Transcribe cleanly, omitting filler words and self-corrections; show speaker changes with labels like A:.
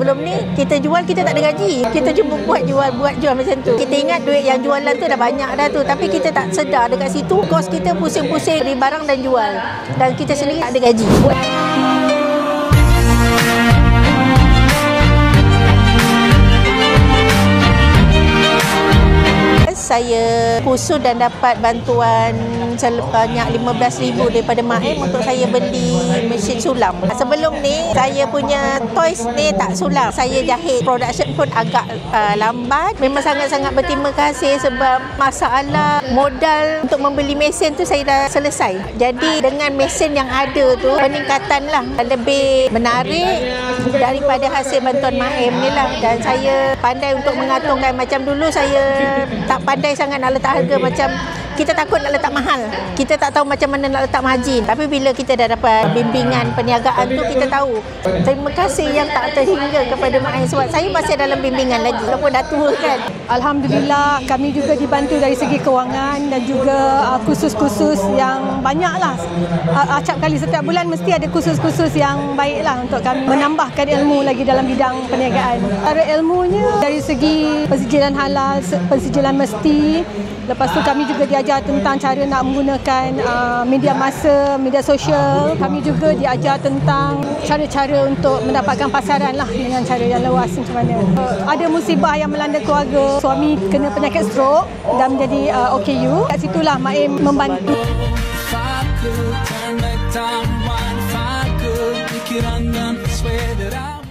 A: Sebelum ni kita jual, kita tak ada gaji. Kita cuma buat jual macam tu. Kita ingat duit yang jualan tu dah banyak dah tu, tapi kita tak sedar dekat situ kos kita pusing-pusing beli barang dan jual. Dan kita sendiri tak ada gaji. Saya kursus dan dapat bantuan sebanyak 15,000 daripada Mak Em untuk saya beli mesin sulam. Sebelum ni saya punya toys ni tak sulam. Saya jahit, production pun agak lambat. Memang sangat-sangat berterima kasih sebab masalah modal untuk membeli mesin tu saya dah selesai. Jadi dengan mesin yang ada tu, peningkatan lah lebih menarik daripada hasil bantuan Mak Em ni lah. Dan saya pandai untuk mengaturkan. Macam dulu saya tak pandai sangat nak letak harga, macam kita takut nak letak mahal. Kita tak tahu macam mana nak letak margin. Tapi bila kita dah dapat bimbingan perniagaan tu, kita tahu. Terima kasih yang tak terhingga kepada Mak Em sebab saya masih dalam bimbingan lagi walaupun dah tua kan.
B: Alhamdulillah kami juga dibantu dari segi kewangan dan juga kursus-kursus yang banyaklah. Acap kali setiap bulan mesti ada kursus-kursus yang baiklah untuk kami menambahkan ilmu lagi dalam bidang perniagaan. Antara ilmunya dari segi pensijilan halal, pensijilan mesti. Lepas tu kami juga diajar tentang cara nak menggunakan media masa, media sosial. Kami juga diajar tentang cara-cara untuk mendapatkan pasaran lah dengan cara yang luas macam mana. Ada musibah yang melanda keluarga, suami kena penyakit stroke dan menjadi OKU. Kat situlah Mak Em membantu. If I could turn back time, if I could, pikiran dan swear that I